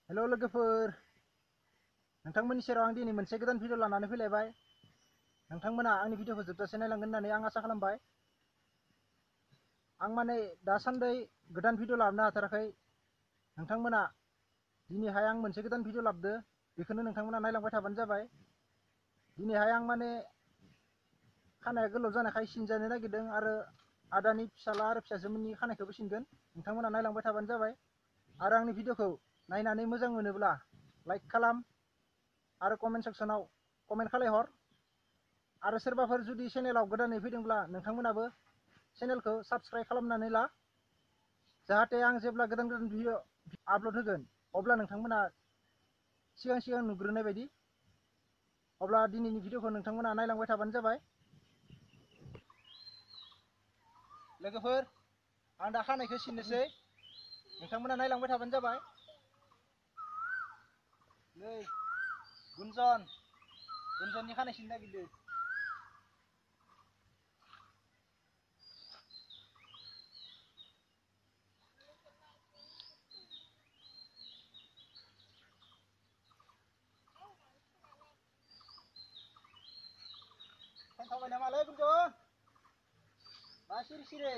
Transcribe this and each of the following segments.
हेल' लोगोफोर, नोंथांमोननि सेराव आं दिनै मोनसे गोदान भिडिअ लानानै फैलायबाय। नोंथांमोना आंनि भिडिअखौ जोबजासे नायलांगोन होननानै आं आसा खालामबाय। आं माने दासान्दि गोदान भिडिअ लाबोनो हाथाराखै। नोंथांमोना दिनैहाय आं मोनसे गोदान भिडिअ लाबोदो, बेखौनो नोंथांमोना नायलांबाय थाबानो जाबाय। दिनैहाय आं माने खानाया गोलाव जानायखाय सिनजानो नागिरदों आरो आदानि फिसाला आरो फिसाजोमोननि खानायखौबो सिनगोन। नोंथांमोना नायलांबाय थाबानो जाबाय। आरो आंनि भिडिअखौ नायनानै मोजां मोनोब्ला लाइक खालाम आरो कमेन्ट सेक्सनाव कमेन्ट खालायहर। आरो सोरबाफोर जुदि चेनेलाव गोदानै फैदोंब्ला नोंथांमोनाबो चेनेलखौ साबस्क्राइब खालामनानै ला, जाहाथे आं जेब्ला गोदान गोदान भिडिअ आपल'ड होगोन अब्ला नोंथांमोना सिगां सिगां नुग्रोनाय बायदि। अब्ला दिनैनि भिडिअखौ नोंथांमोना नायलांबाय थाबानो जाबाय। लोगोफोर, आं दा खानायखौ सिननोसै, नोंथांमोना नायलांबाय थाबानो जाबाय। नै गुनजननि खानाय सिननो नागिरदों। थाबाय नामालै गुनजन? मा सिरि सिरि?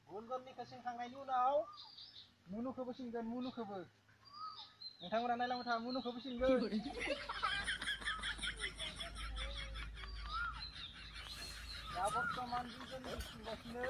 गुनजननिखौ सिनखांनायनि उनाव मुनुखौबो सिनगोन, मुनुखौबो। नोंथांमोना नायलांबाय था, मुनुखौबो सिनगोन। दा बर्थमान गुनजननिखौ सिनगासिनो।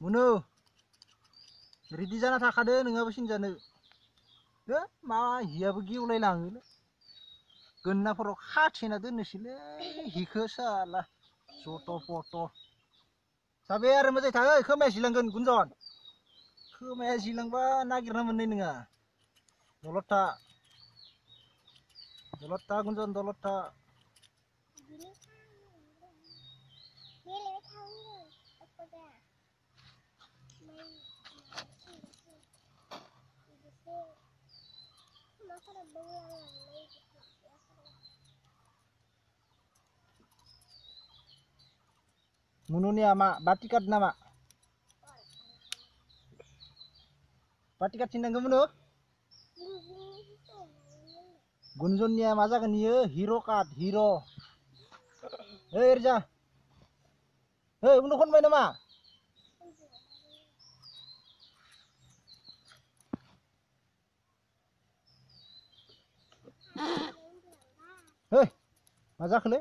मुनु, रेडि जाना थाखादो नोंहाबो सिनजानो। हो, मा हियाबो गेवलायलाङो, गोन्नाफोराव खाथेना दोननोसैलै हिखौ साला जथ' पथ'। जाबाय आरो मोजाङै था, खोमाया जिलांगोन गुनजन। खोमाया जिलांबा नागिरना मोननाय नङा। दलद था, दलद था गुनजन, दलद था। Mununya mak batikat nama. Batikat sindang munu. Gunjunnya masa kan iya hero kat hero. Hei Irja. Hei munu kon main nama. Hei masa kele.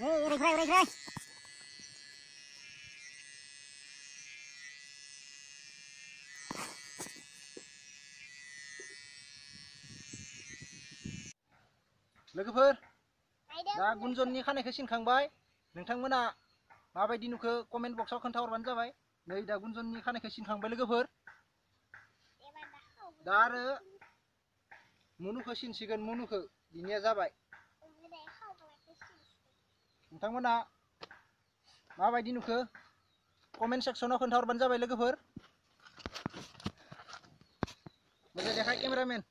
ओरै लोगोफोर दा गुन्जननि खानायखौ सिनखांबाय नोंथांमोना माबायदि नुखो कमेन्ट बक्सआव खोन्थाहरबानो जाबाय नै दा गुन्जननि खानायखौ सिनखांबाय लोगोफोर दा आरो मुनुखौ सिनसिगोन मुनुखौ बिनिया जाबाय नोंथांमोना माबायदि नुखो कमेन्ट सेक्सनाव खोन्थाहरबानो जाबाय लोगोफोर मोजां देखा केमेरामेन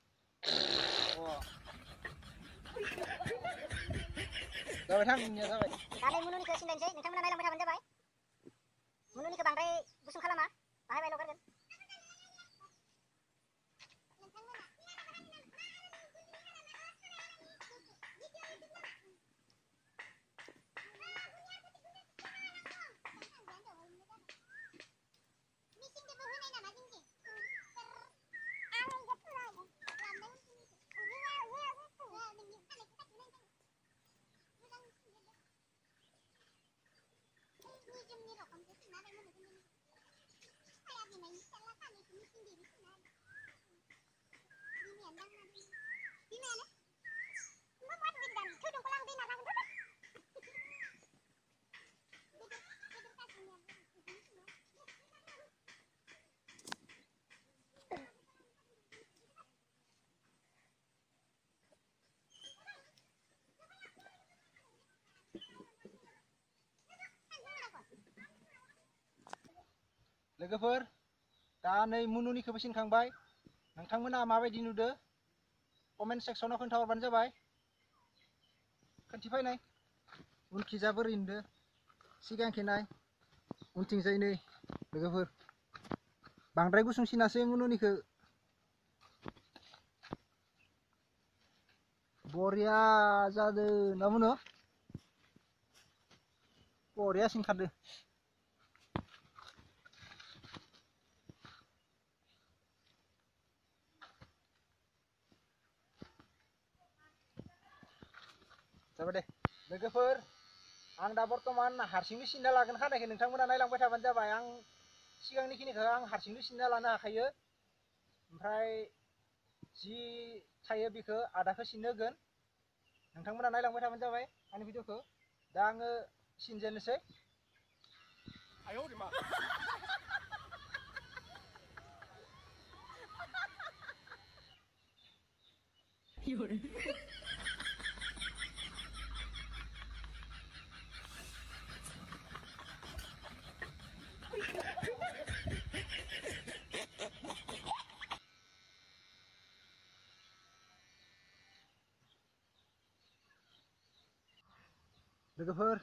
जाबाय थां नोंनिया जाबाय दालाय मुनुनिखौ सिनलायनोसै नोंथांमोना नायलांबाय थाबानो जाबाय मुनुनिखौ बांद्राय गुसुं खालामा बाहाय बाहायल' गारगोन लोगोफोर दा नै मुनुनिखौबो सिनखांबाय नोंथांमोना माबायदि नुदो कमेन्ट सेक्सनाव खोन्थाहरबानो जाबाय खोन्थिफैनाय उनखिजा बोरै नुदो सिगांखि नाय उनथिंजाय नै लोगोफोर बांद्राय गुसुं सिनासै मुनुनिखौ बरिया जादों ना मुनु बरिया सिनखादो जाबाय दे लोगोफोर आं दा बर्तमान हारसिंनो सिनना लागोन खानायखौ नोंथांमोना नायलांबाय थाबानो जाबाय आं सिगांनिखिनिखौ आं हारसिंनो सिनना लानो हाखायो ओमफ्राय जि थायो बेखौ आदाखौ सिननो होगोन नोंथांमोना नायलांबाय थाबानो जाबाय आंनि भिडिअखौ दा आङो सिनजेननोसै लोगोफोर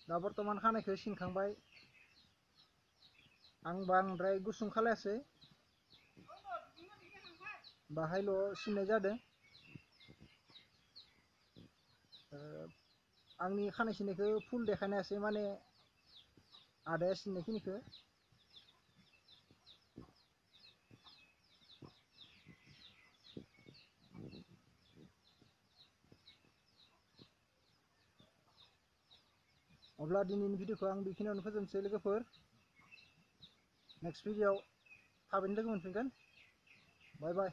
दा बर्तमान खानायखौ सिनखांबाय आं बांद्राय गुसुं खालायासै बाहायल' सिननाय जादों आंनि खानाय सिननायखौ फुल देखायनो हायासै माने आदाया सिननायखिनिखौ अब्ला दिनैनि भिडिअखौ आं बेखिनियावनो फोजोबनोसै लोगोफोर नेक्स्ट भिडिअआव थाबैनो लोगो मोनफिनगोन बाय बाय